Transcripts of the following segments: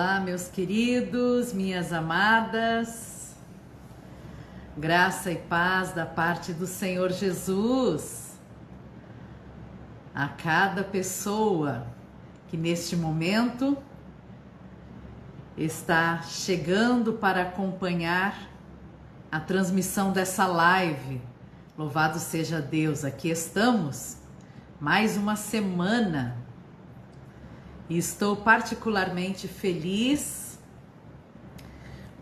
Olá, meus queridos, minhas amadas, graça e paz da parte do Senhor Jesus a cada pessoa que neste momento está chegando para acompanhar a transmissão dessa live. Louvado seja Deus, aqui estamos, mais uma semana. E estou particularmente feliz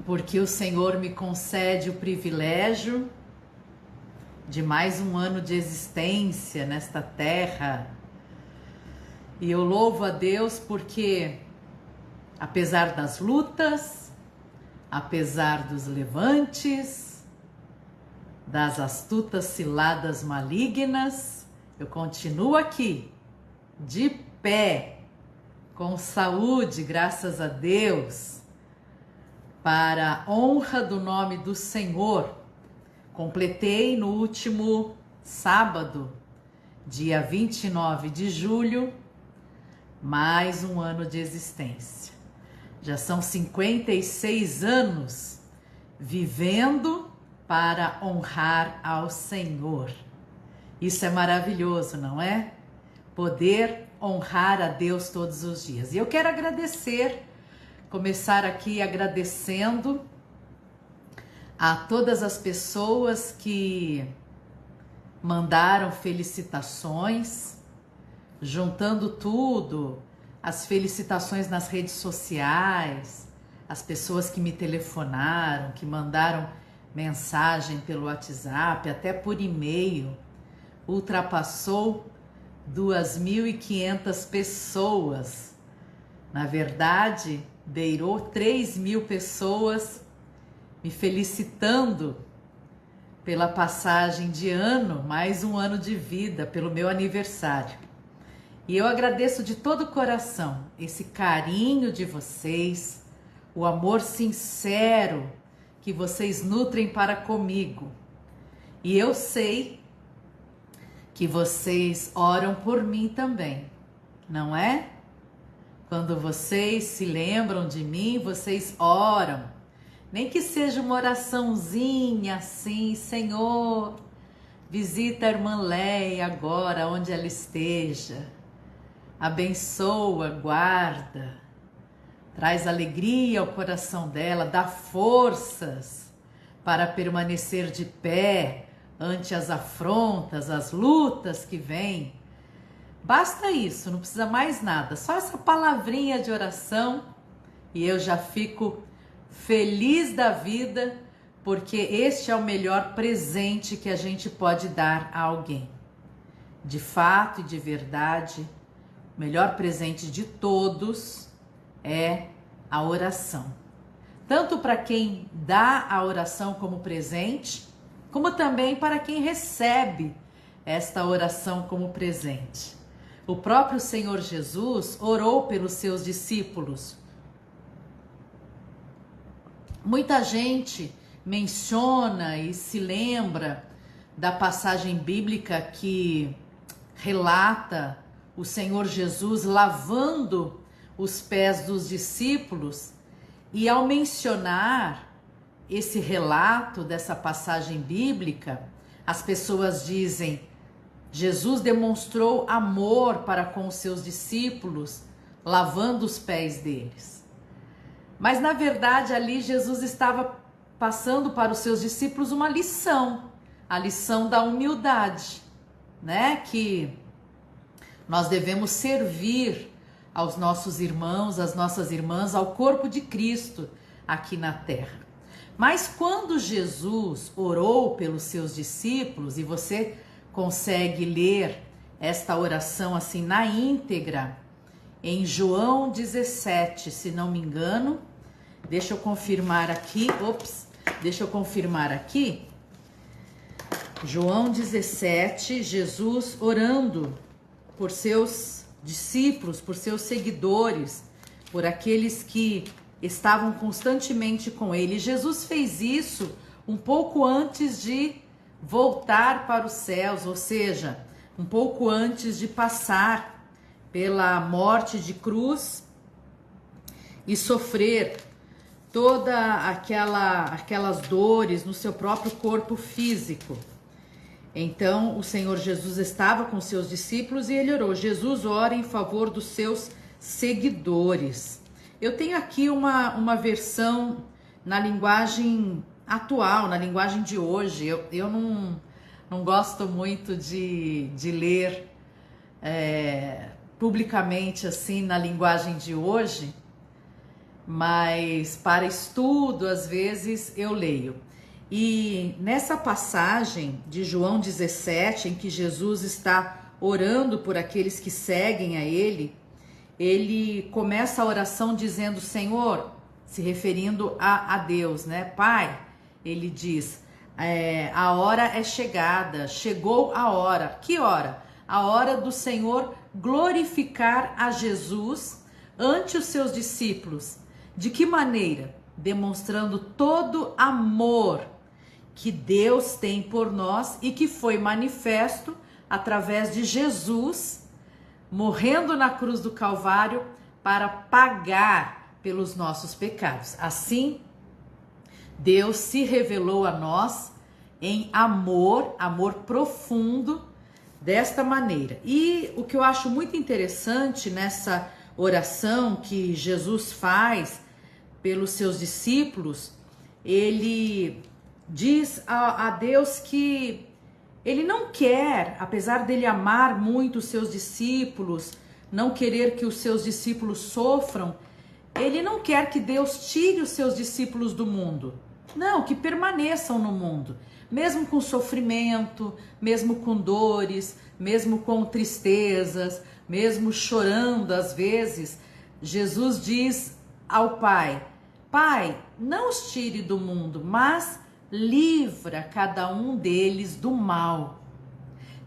porque o Senhor me concede o privilégio de mais um ano de existência nesta terra. E eu louvo a Deus porque, apesar das lutas, apesar dos levantes, das astutas ciladas malignas, eu continuo aqui, de pé, com saúde, graças a Deus, para a honra do nome do Senhor. Completei no último sábado, dia 29 de julho, mais um ano de existência. Já são 56 anos vivendo para honrar ao Senhor. Isso é maravilhoso, não é? Poder honrar a Deus todos os dias. E eu quero começar aqui agradecendo a todas as pessoas que mandaram felicitações, juntando tudo, as felicitações nas redes sociais, as pessoas que me telefonaram, que mandaram mensagem pelo WhatsApp, até por e-mail, ultrapassou 2.500 pessoas. Na verdade, beirou 3.000 pessoas me felicitando pela passagem de ano, mais um ano de vida, pelo meu aniversário. E eu agradeço de todo o coração esse carinho de vocês, o amor sincero que vocês nutrem para comigo. E eu sei que vocês oram por mim também, não é? Quando vocês se lembram de mim, vocês oram. Nem que seja uma oraçãozinha assim: Senhor, visita a irmã Leia agora onde ela esteja. Abençoa, guarda, traz alegria ao coração dela, dá forças para permanecer de pé ante as afrontas, as lutas que vêm. Basta isso, não precisa mais nada, só essa palavrinha de oração e eu já fico feliz da vida, porque este é o melhor presente que a gente pode dar a alguém. De fato e de verdade, o melhor presente de todos é a oração. Tanto para quem dá a oração como presente, como também para quem recebe esta oração como presente. O próprio Senhor Jesus orou pelos seus discípulos. Muita gente menciona e se lembra da passagem bíblica que relata o Senhor Jesus lavando os pés dos discípulos, e ao mencionar esse relato dessa passagem bíblica, as pessoas dizem: Jesus demonstrou amor para com os seus discípulos, lavando os pés deles. Mas na verdade ali Jesus estava passando para os seus discípulos uma lição, a lição da humildade, né? Que nós devemos servir aos nossos irmãos, às nossas irmãs, ao corpo de Cristo aqui na terra. Mas quando Jesus orou pelos seus discípulos, e você consegue ler esta oração assim na íntegra, em João 17, se não me engano, deixa eu confirmar aqui, João 17, Jesus orando por seus discípulos, por seus seguidores, por aqueles que estavam constantemente com ele. Jesus fez isso um pouco antes de voltar para os céus, ou seja, um pouco antes de passar pela morte de cruz e sofrer toda aquelas dores no seu próprio corpo físico. Então o Senhor Jesus estava com seus discípulos e ele orou: Jesus ora em favor dos seus seguidores. Eu tenho aqui uma versão na linguagem atual, na linguagem de hoje. Eu não gosto muito de ler publicamente assim na linguagem de hoje, mas para estudo às vezes eu leio. E nessa passagem de João 17, em que Jesus está orando por aqueles que seguem a ele começa a oração dizendo: Senhor, se referindo a Deus, né? Pai, ele diz, a hora é chegada, chegou a hora. Que hora? A hora do Senhor glorificar a Jesus ante os seus discípulos. De que maneira? Demonstrando todo amor que Deus tem por nós e que foi manifesto através de Jesus morrendo na cruz do Calvário para pagar pelos nossos pecados. Assim, Deus se revelou a nós em amor profundo, desta maneira. E o que eu acho muito interessante nessa oração que Jesus faz pelos seus discípulos, ele diz a Deus que ele não quer, apesar dele amar muito os seus discípulos, não querer que os seus discípulos sofram, ele não quer que Deus tire os seus discípulos do mundo. Não, que permaneçam no mundo, mesmo com sofrimento, mesmo com dores, mesmo com tristezas, mesmo chorando às vezes. Jesus diz ao Pai: Pai, não os tire do mundo, mas livra cada um deles do mal.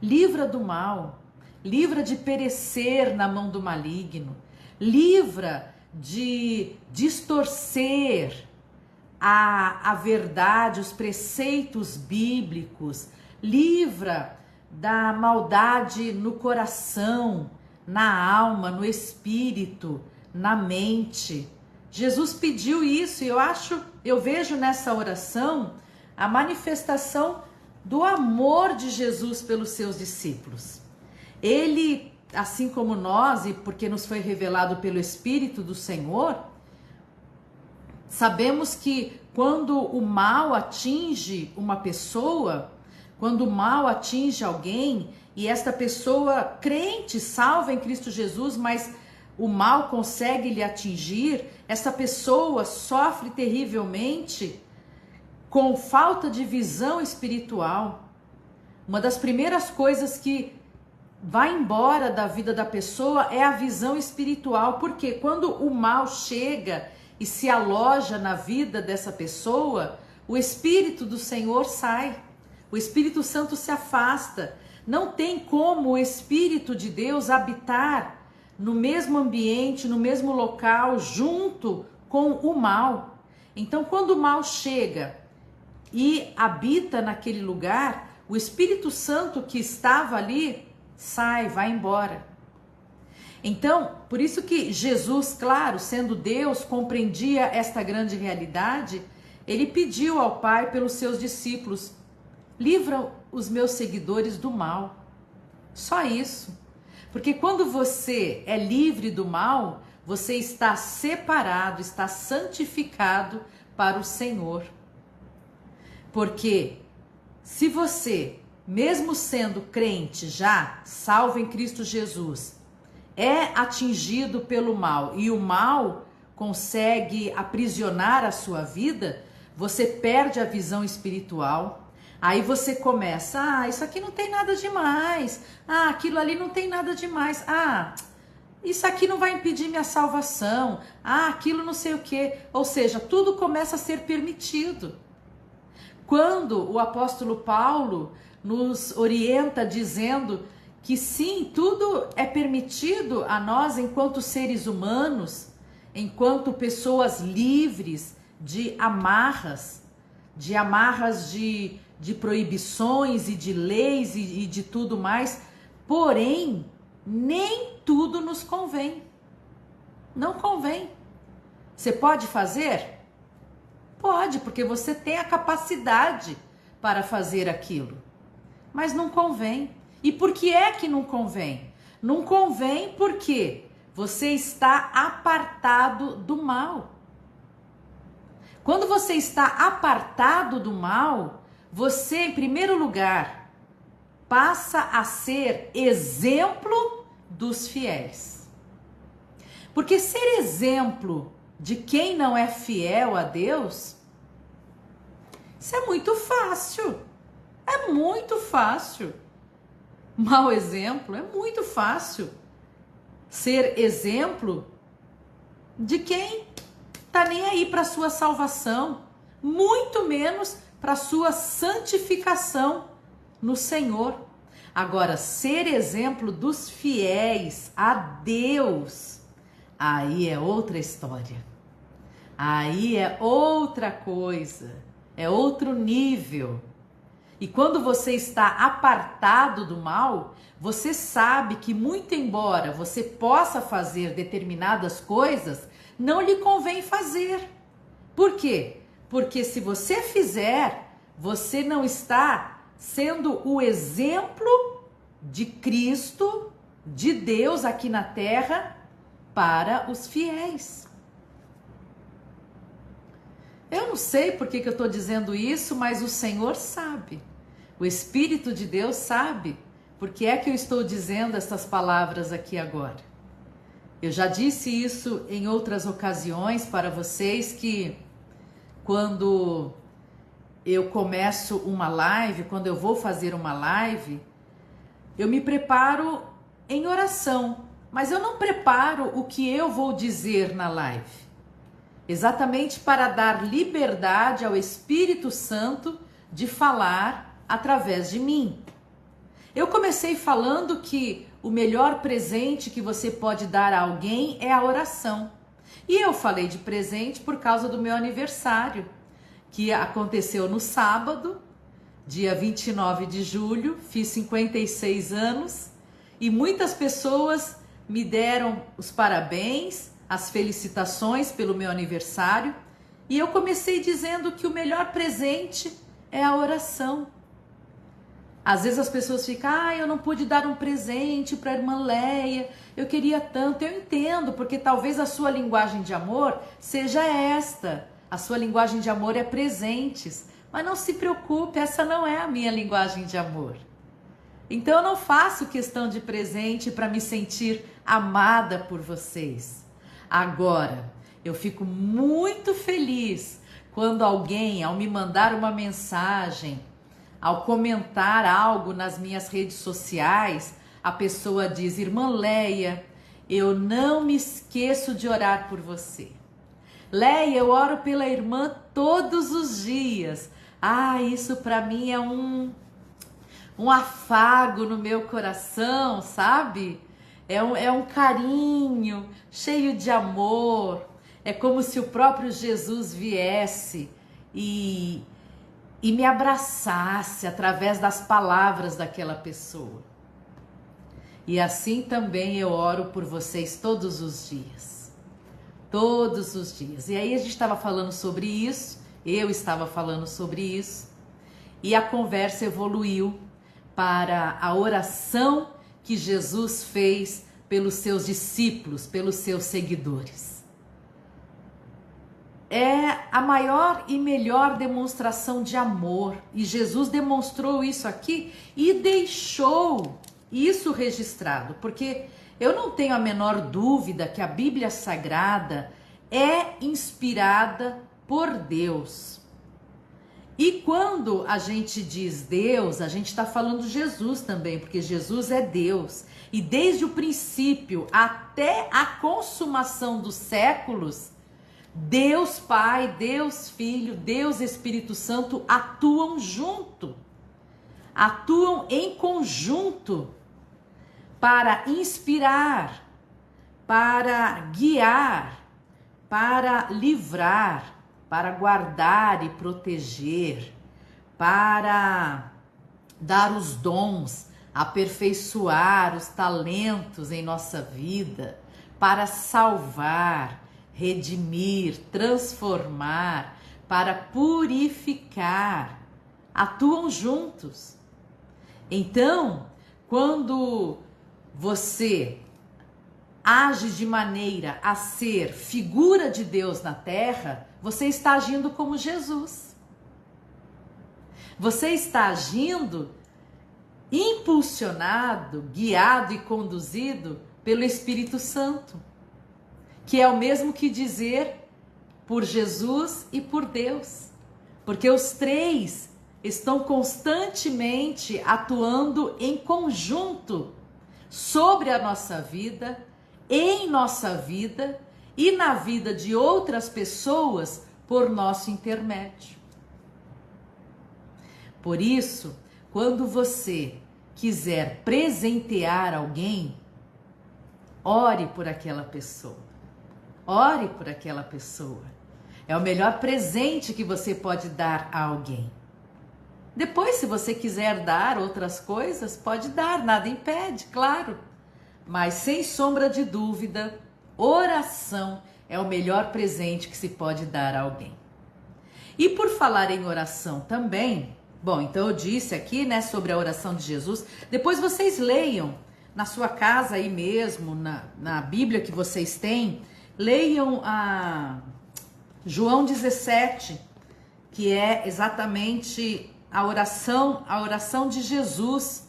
Livra do mal, livra de perecer na mão do maligno, livra de distorcer a verdade, os preceitos bíblicos, livra da maldade no coração, na alma, no espírito, na mente. Jesus pediu isso e eu vejo nessa oração a manifestação do amor de Jesus pelos seus discípulos. Ele, assim como nós, e porque nos foi revelado pelo Espírito do Senhor, sabemos que quando o mal atinge uma pessoa, quando o mal atinge alguém, e esta pessoa crente, salva em Cristo Jesus, mas o mal consegue lhe atingir, essa pessoa sofre terrivelmente com falta de visão espiritual. Uma das primeiras coisas que vai embora da vida da pessoa é a visão espiritual, porque quando o mal chega e se aloja na vida dessa pessoa, o Espírito do Senhor sai, o Espírito Santo se afasta. Não tem como o Espírito de Deus habitar no mesmo ambiente, no mesmo local, junto com o mal. Então, quando o mal chega e habita naquele lugar, o Espírito Santo que estava ali sai, vai embora. Então, por isso que Jesus, claro, sendo Deus, compreendia esta grande realidade. Ele pediu ao Pai pelos seus discípulos: livra os meus seguidores do mal. Só isso. Porque quando você é livre do mal, você está separado, está santificado para o Senhor. Porque se você, mesmo sendo crente já, salvo em Cristo Jesus, é atingido pelo mal e o mal consegue aprisionar a sua vida, você perde a visão espiritual. Aí você começa: isso aqui não tem nada demais, aquilo ali não tem nada demais, isso aqui não vai impedir minha salvação, aquilo não sei o que. Ou seja, tudo começa a ser permitido. Quando o apóstolo Paulo nos orienta dizendo que sim, tudo é permitido a nós enquanto seres humanos, enquanto pessoas livres de amarras de proibições e de leis e de tudo mais, porém, nem tudo nos convém. Não convém. Você pode fazer? Pode, porque você tem a capacidade para fazer aquilo. Mas não convém. E por que é que não convém? Não convém porque você está apartado do mal. Quando você está apartado do mal, você, em primeiro lugar, passa a ser exemplo dos fiéis. Porque ser exemplo de quem não é fiel a Deus, isso é muito fácil. É muito fácil. Mau exemplo é muito fácil. Ser exemplo de quem tá nem aí para sua salvação, muito menos para sua santificação no Senhor. Agora, ser exemplo dos fiéis a Deus, aí é outra história. Aí é outra coisa, é outro nível. E quando você está apartado do mal, você sabe que, muito embora você possa fazer determinadas coisas, não lhe convém fazer. Por quê? Porque se você fizer, você não está sendo o exemplo de Cristo, de Deus aqui na terra, para os fiéis. Eu não sei por que eu estou dizendo isso, mas o Senhor sabe. O Espírito de Deus sabe por que é que eu estou dizendo essas palavras aqui agora. Eu já disse isso em outras ocasiões para vocês, que quando eu começo uma live, quando eu vou fazer uma live, eu me preparo em oração, mas eu não preparo o que eu vou dizer na live. Exatamente para dar liberdade ao Espírito Santo de falar através de mim. Eu comecei falando que o melhor presente que você pode dar a alguém é a oração. E eu falei de presente por causa do meu aniversário, que aconteceu no sábado, dia 29 de julho, fiz 56 anos, e muitas pessoas me deram os parabéns, as felicitações pelo meu aniversário, e eu comecei dizendo que o melhor presente é a oração. Às vezes as pessoas ficam, eu não pude dar um presente para a irmã Leia, eu queria tanto. Eu entendo, porque talvez a sua linguagem de amor seja esta. A sua linguagem de amor é presentes, mas não se preocupe, essa não é a minha linguagem de amor. Então eu não faço questão de presente para me sentir amada por vocês. Agora, eu fico muito feliz quando alguém, ao me mandar uma mensagem, ao comentar algo nas minhas redes sociais, a pessoa diz: irmã Leia, eu não me esqueço de orar por você. Leia, eu oro pela irmã todos os dias. Isso para mim é um afago no meu coração, sabe? É um carinho cheio de amor. É como se o próprio Jesus viesse e me abraçasse através das palavras daquela pessoa. E assim também eu oro por vocês todos os dias. Todos os dias. E aí a gente estava falando sobre isso, eu estava falando sobre isso, e a conversa evoluiu para a oração que Jesus fez pelos seus discípulos, pelos seus seguidores. É a maior e melhor demonstração de amor, e Jesus demonstrou isso aqui e deixou isso registrado, porque eu não tenho a menor dúvida que a Bíblia Sagrada é inspirada por Deus. E quando a gente diz Deus, a gente está falando Jesus também, porque Jesus é Deus. E desde o princípio até a consumação dos séculos, Deus Pai, Deus Filho, Deus Espírito Santo atuam junto, atuam em conjunto para inspirar, para guiar, para livrar, para guardar e proteger, para dar os dons, aperfeiçoar os talentos em nossa vida, para salvar, redimir, transformar, para purificar. Atuam juntos. Então, quando você age de maneira a ser figura de Deus na terra, você está agindo como Jesus. Você está agindo impulsionado, guiado e conduzido pelo Espírito Santo, que é o mesmo que dizer por Jesus e por Deus, porque os três estão constantemente atuando em conjunto sobre a nossa vida, em nossa vida e na vida de outras pessoas por nosso intermédio. Por isso, quando você quiser presentear alguém, ore por aquela pessoa. Ore por aquela pessoa. É o melhor presente que você pode dar a alguém. Depois, se você quiser dar outras coisas, pode dar, nada impede, claro. Mas, sem sombra de dúvida, oração é o melhor presente que se pode dar a alguém. E por falar em oração também, bom, então eu disse aqui, né, sobre a oração de Jesus. Depois vocês leiam na sua casa aí mesmo, na Bíblia que vocês têm, leiam a João 17, que é exatamente a oração de Jesus,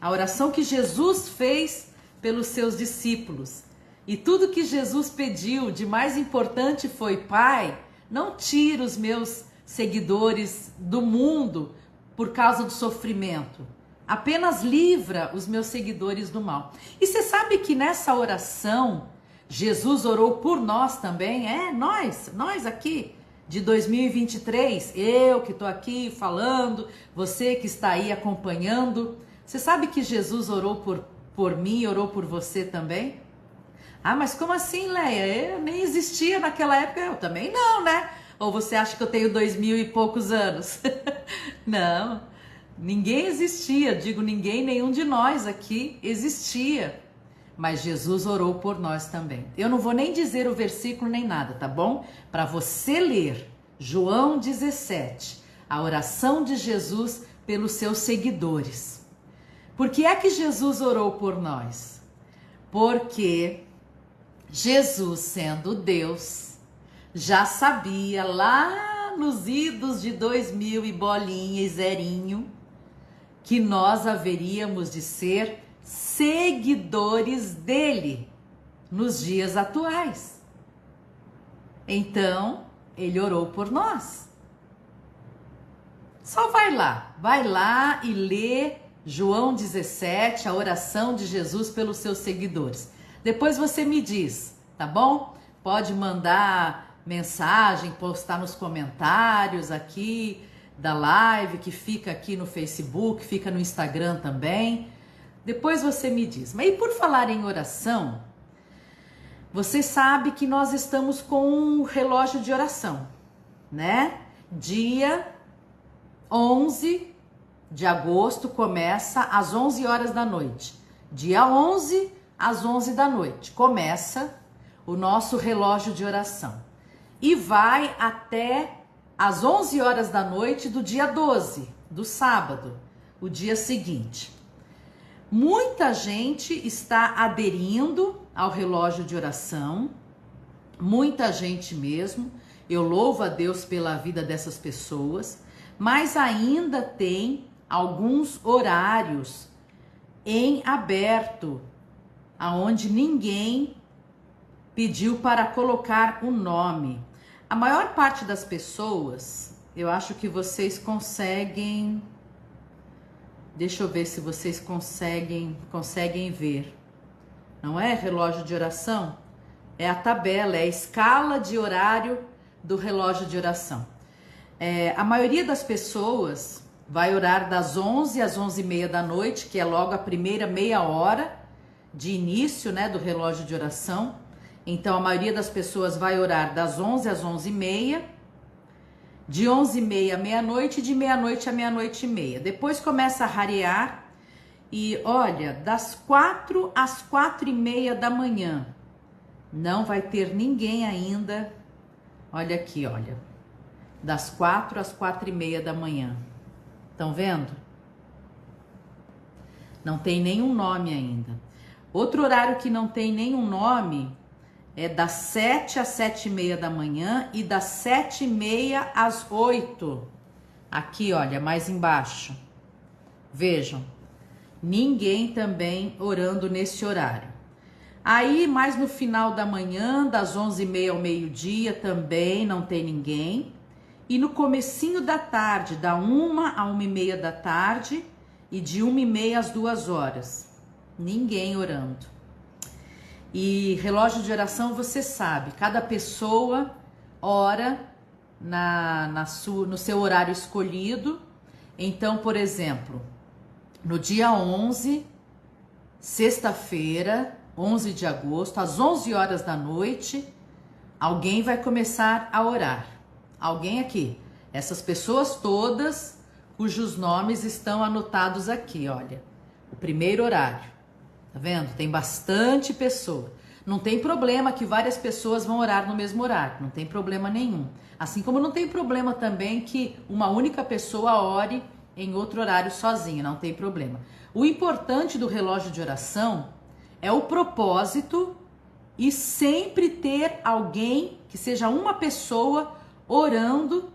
a oração que Jesus fez pelos seus discípulos. E tudo que Jesus pediu de mais importante foi: Pai, não tira os meus seguidores do mundo por causa do sofrimento. Apenas livra os meus seguidores do mal. E você sabe que nessa oração, Jesus orou por nós também? Nós aqui de 2023, eu que estou aqui falando, você que está aí acompanhando. Você sabe que Jesus orou por mim, orou por você também? Ah, mas como assim, Leia? Eu nem existia naquela época. Eu também não, né? Ou você acha que eu tenho 2000 e poucos anos? Não, ninguém existia. Digo ninguém, nenhum de nós aqui existia. Mas Jesus orou por nós também. Eu não vou nem dizer o versículo nem nada, tá bom? Para você ler João 17, a oração de Jesus pelos seus seguidores. Por que é que Jesus orou por nós? Porque Jesus, sendo Deus, já sabia lá nos idos de 2000 e bolinha e zerinho que nós haveríamos de ser seguidores dele nos dias atuais. Então, ele orou por nós. Só vai lá e lê João 17, a oração de Jesus pelos seus seguidores. Depois você me diz, tá bom? Pode mandar mensagem, postar nos comentários aqui da live, que fica aqui no Facebook, fica no Instagram também. Depois você me diz. Mas e por falar em oração, você sabe que nós estamos com um relógio de oração, né? Dia 11 de agosto começa às 11 horas da noite. Dia 11 às 11 da noite começa o nosso relógio de oração. E vai até às 11 horas da noite do dia 12, do sábado, o dia seguinte. Muita gente está aderindo ao relógio de oração, muita gente mesmo. Eu louvo a Deus pela vida dessas pessoas, mas ainda tem alguns horários em aberto, aonde ninguém pediu para colocar o nome. A maior parte das pessoas, eu acho que vocês conseguem. Deixa eu ver se vocês conseguem ver. Não é relógio de oração? É a tabela, é a escala de horário do relógio de oração. A maioria das pessoas vai orar das 11 às 11h30 da noite, que é logo a primeira meia hora de início, né, do relógio de oração. Então, a maioria das pessoas vai orar das 11 às 11h30, de 11h30 à meia-noite e de meia-noite à meia-noite e meia. Depois começa a rarear e, olha, das 4 às 4h30 da manhã, Não vai ter ninguém ainda. Olha aqui, olha. Das 4 às 4:30 da manhã. Estão vendo? Não tem nenhum nome ainda. Outro horário que não tem nenhum nome é das 7 às 7:30 da manhã e das 7:30 às 8. Aqui, olha, mais embaixo. Vejam, ninguém também orando nesse horário. Aí, mais no final da manhã, das 11:30 ao meio-dia, também não tem ninguém. E no comecinho da tarde, da 1 a 1:30 da tarde e de 1:30 às 2 horas. Ninguém orando. E relógio de oração, você sabe, cada pessoa ora no seu horário escolhido. Então, por exemplo, no dia 11, sexta-feira, 11 de agosto, às 11 horas da noite, alguém vai começar a orar. Alguém aqui. Essas pessoas todas cujos nomes estão anotados aqui, olha. O primeiro horário. Tá vendo? Tem bastante pessoa. Não tem problema que várias pessoas vão orar no mesmo horário. Não tem problema nenhum. Assim como não tem problema também que uma única pessoa ore em outro horário sozinha. Não tem problema. O importante do relógio de oração é o propósito e sempre ter alguém, que seja uma pessoa, orando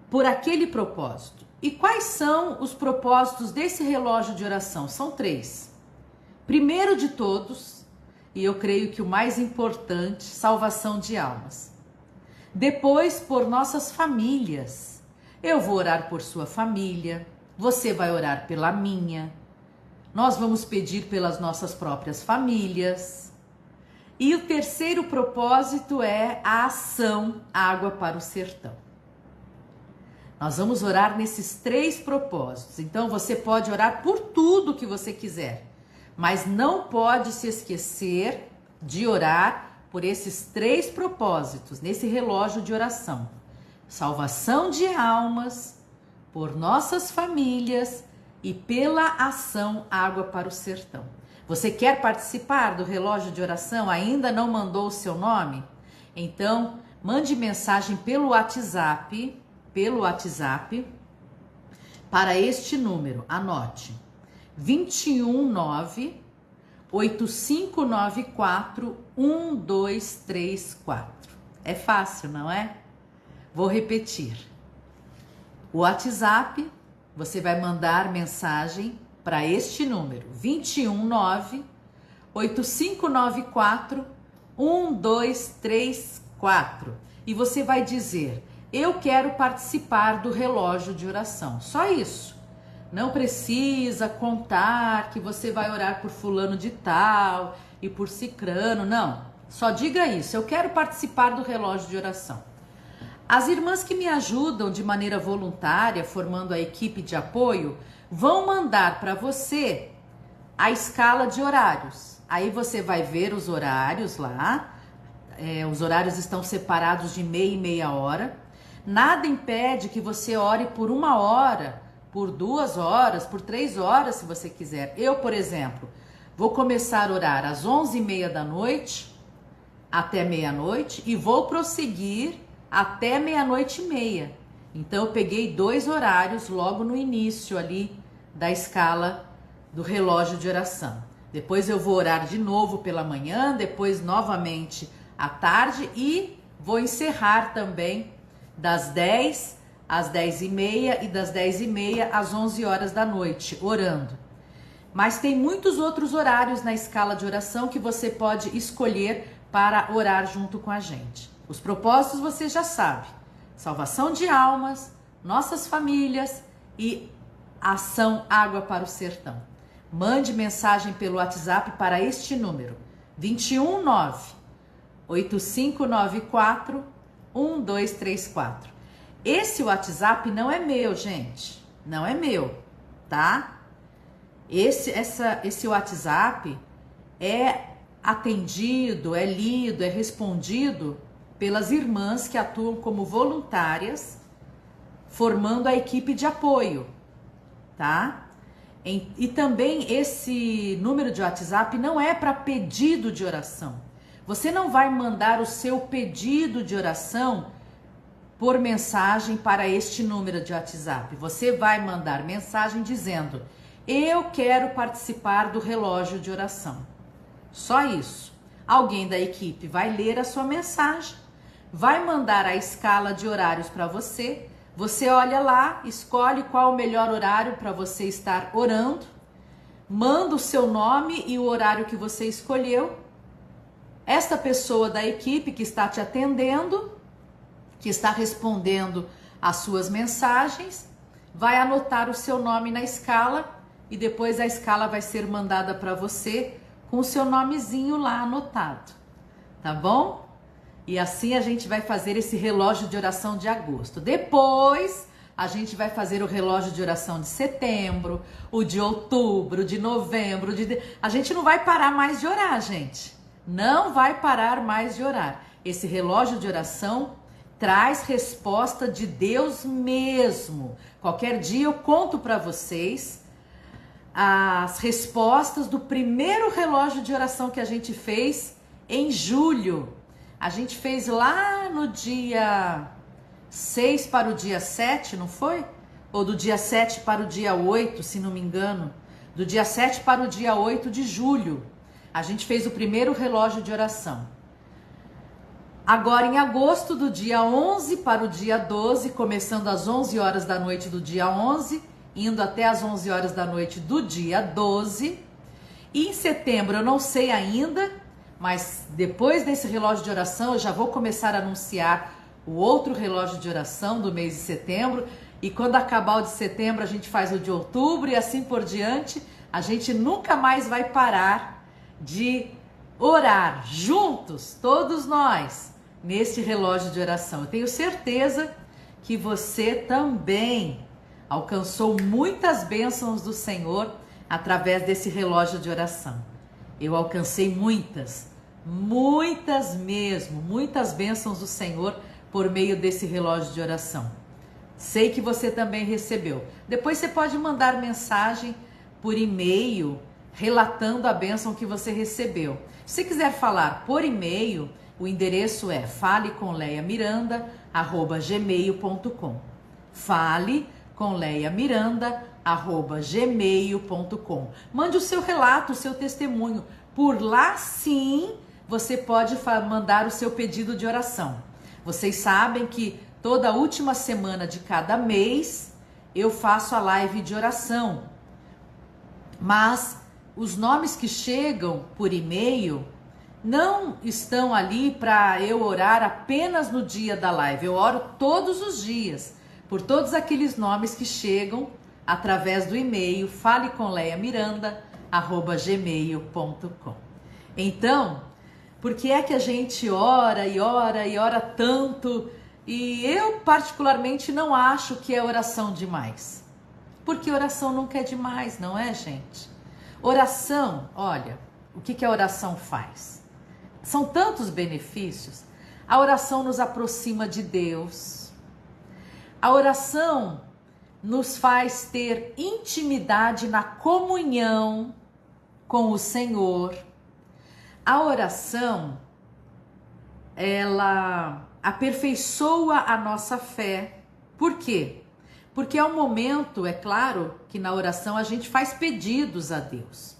por aquele propósito. E quais são os propósitos desse relógio de oração? São 3. Primeiro de todos, e eu creio que o mais importante, salvação de almas. Depois, por nossas famílias. Eu vou orar por sua família, você vai orar pela minha. Nós vamos pedir pelas nossas próprias famílias. E o terceiro propósito é a ação Água para o Sertão. Nós vamos orar nesses 3 propósitos. Então você pode orar por tudo que você quiser, mas não pode se esquecer de orar por esses 3 propósitos nesse relógio de oração. Salvação de almas, por nossas famílias e pela ação Água para o Sertão. Você quer participar do relógio de oração? Ainda não mandou o seu nome? Então, mande mensagem pelo WhatsApp, para este número. Anote: 219 8594 1234. É fácil, não é? Vou repetir. O WhatsApp, você vai mandar mensagem para este número: 219 8594 1234. E você vai dizer: eu quero participar do relógio de oração. Só isso. Não precisa contar que você vai orar por fulano de tal e por cicrano, não. Só diga isso: eu quero participar do relógio de oração. As irmãs que me ajudam de maneira voluntária, formando a equipe de apoio, vão mandar para você a escala de horários. Aí você vai ver os horários lá. Os horários estão separados de meia e meia hora. Nada impede que você ore por 1 hora, por 2 horas, por 3 horas, se você quiser. Eu, por exemplo, vou começar a orar às 11:30 da noite até meia-noite e vou prosseguir até 00:30. Então eu peguei 2 horários logo no início ali da escala do relógio de oração. Depois eu vou orar de novo pela manhã, depois novamente à tarde e vou encerrar também das 10 às 10:30 e das 10:30 às 11 horas da noite, orando. Mas tem muitos outros horários na escala de oração que você pode escolher para orar junto com a gente. Os propósitos você já sabe: salvação de almas, nossas famílias e ação Água para o Sertão. Mande mensagem pelo WhatsApp para este número: 219 8594 1234. Esse WhatsApp não é meu, gente. Não é meu, tá? Esse WhatsApp é atendido, é lido, é respondido pelas irmãs que atuam como voluntárias, formando a equipe de apoio, tá? E também esse número de WhatsApp não é para pedido de oração. Você não vai mandar o seu pedido de oração por mensagem para este número de WhatsApp. Você vai mandar mensagem dizendo: eu quero participar do relógio de oração. Só isso. Alguém da equipe vai ler a sua mensagem, vai mandar a escala de horários para você. Você olha lá, escolhe qual o melhor horário para você estar orando, manda o seu nome e o horário que você escolheu. Esta pessoa da equipe que está te atendendo, que está respondendo às suas mensagens, vai anotar o seu nome na escala e depois a escala vai ser mandada para você com o seu nomezinho lá anotado, tá bom? E assim a gente vai fazer esse relógio de oração de agosto. Depois a gente vai fazer o relógio de oração de setembro, o de outubro, de novembro, a gente não vai parar mais de orar, gente. Não vai parar mais de orar. Esse relógio de oração traz resposta de Deus mesmo. Qualquer dia eu conto para vocês as respostas do primeiro relógio de oração que a gente fez em julho. A gente fez lá no dia 6 para o dia 7, não foi? Ou do dia 7 para o dia 8, se não me engano. Do dia 7 para o dia 8 de julho. A gente fez o primeiro relógio de oração. Agora em agosto, do dia 11 para o dia 12, começando às 11 horas da noite do dia 11, indo até às 11 horas da noite do dia 12. E em setembro eu não sei ainda, mas depois desse relógio de oração eu já vou começar a anunciar o outro relógio de oração do mês de setembro. E quando acabar o de setembro a gente faz o de outubro e assim por diante. A gente nunca mais vai parar de orar juntos, todos nós, neste relógio de oração. Eu tenho certeza que você também alcançou muitas bênçãos do Senhor através desse relógio de oração. Eu alcancei muitas mesmo, muitas bênçãos do Senhor por meio desse relógio de oração. Sei que você também recebeu. Depois você pode mandar mensagem por e-mail relatando a bênção que você recebeu. Se quiser falar por e-mail, o endereço é falecomleiamiranda@gmail.com. falecomleiamiranda@gmail.com. Mande o seu relato, o seu testemunho. Por lá sim, você pode mandar o seu pedido de oração. Vocês sabem que toda última semana de cada mês eu faço a live de oração. Mas os nomes que chegam por e-mail não estão ali para eu orar apenas no dia da live. Eu oro todos os dias por todos aqueles nomes que chegam através do e-mail falecomleiamiranda@gmail.com. Então, por que é que a gente ora e ora e ora tanto? E eu particularmente não acho que é oração demais. Porque oração nunca é demais, não é, gente? Oração, olha, o que a oração faz? São tantos benefícios. A oração nos aproxima de Deus. A oração nos faz ter intimidade na comunhão com o Senhor. A oração, ela aperfeiçoa a nossa fé. Por quê? Porque é um momento, é claro, que na oração a gente faz pedidos a Deus.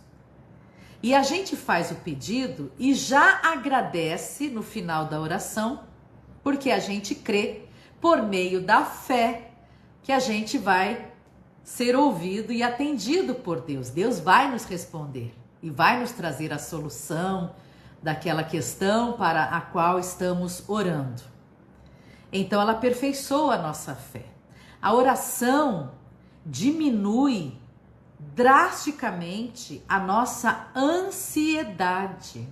E a gente faz o pedido e já agradece no final da oração, porque a gente crê, por meio da fé, que a gente vai ser ouvido e atendido por Deus. Deus vai nos responder e vai nos trazer a solução daquela questão para a qual estamos orando. Então ela aperfeiçoa a nossa fé. A oração diminui drasticamente a nossa ansiedade.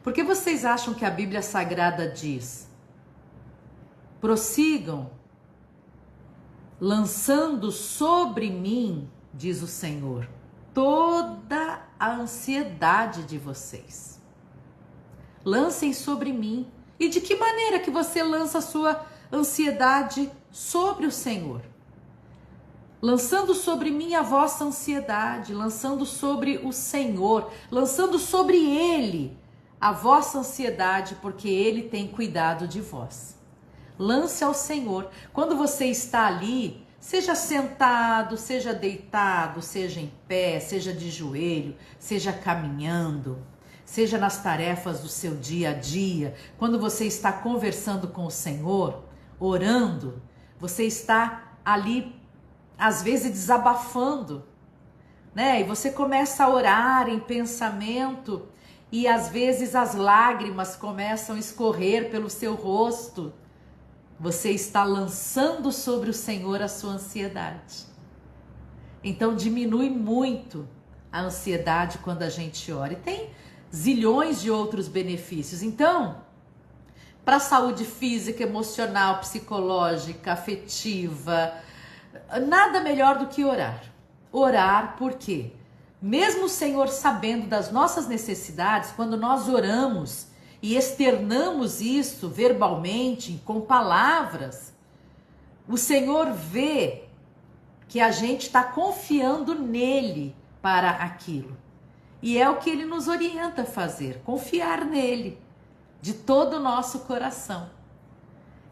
Por que vocês acham que a Bíblia Sagrada diz: prossigam, lançando sobre mim, diz o Senhor, toda a ansiedade de vocês. Lancem sobre mim. E de que maneira que você lança a sua ansiedade sobre o Senhor? Lançando sobre mim a vossa ansiedade, lançando sobre o Senhor, lançando sobre Ele a vossa ansiedade, porque Ele tem cuidado de vós. Lance ao Senhor. Quando você está ali, seja sentado, seja deitado, seja em pé, seja de joelho, seja caminhando, seja nas tarefas do seu dia a dia, quando você está conversando com o Senhor, orando, você está ali, às vezes, desabafando, né? E você começa a orar em pensamento e às vezes as lágrimas começam a escorrer pelo seu rosto. Você está lançando sobre o Senhor a sua ansiedade. Então diminui muito a ansiedade quando a gente ora. E tem zilhões de outros benefícios. Então, para a saúde física, emocional, psicológica, afetiva, nada melhor do que orar. Orar por quê? Mesmo o Senhor sabendo das nossas necessidades, quando nós oramos e externamos isso verbalmente, com palavras, o Senhor vê que a gente está confiando nele para aquilo. E é o que ele nos orienta a fazer, confiar nele de todo o nosso coração.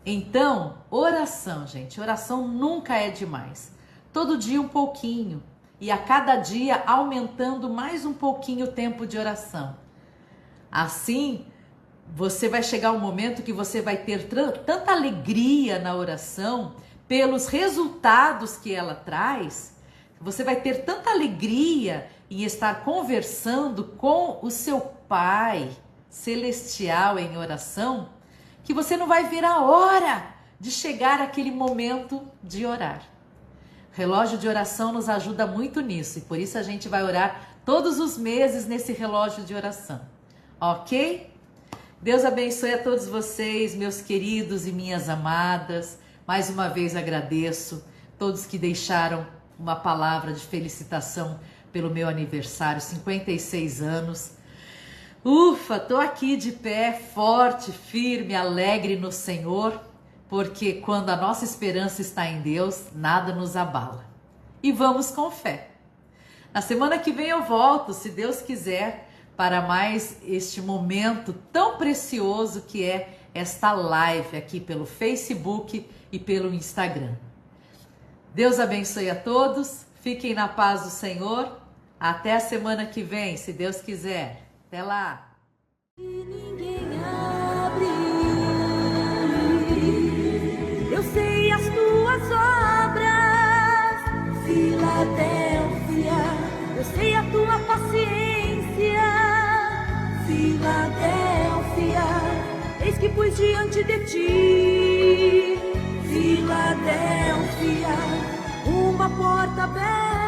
Então, oração, gente, oração nunca é demais. Todo dia um pouquinho. E a cada dia aumentando mais um pouquinho o tempo de oração. Assim, você vai chegar um momento que você vai ter tanta alegria na oração, pelos resultados que ela traz, você vai ter tanta alegria em estar conversando com o seu Pai Celestial em oração, que você não vai ver a hora de chegar aquele momento de orar. Relógio de oração nos ajuda muito nisso e por isso a gente vai orar todos os meses nesse relógio de oração, ok? Deus abençoe a todos vocês, meus queridos e minhas amadas. Mais uma vez agradeço todos que deixaram uma palavra de felicitação pelo meu aniversário, 56 anos. Ufa, tô aqui de pé, forte, firme, alegre no Senhor. Porque quando a nossa esperança está em Deus, nada nos abala. E vamos com fé. Na semana que vem eu volto, se Deus quiser, para mais este momento tão precioso que é esta live aqui pelo Facebook e pelo Instagram. Deus abençoe a todos, fiquem na paz do Senhor. Até a semana que vem, se Deus quiser. Até lá! Eu sei as tuas obras, Filadélfia. Eu sei a tua paciência, Filadélfia. Eis que pus diante de ti, Filadélfia, uma porta aberta.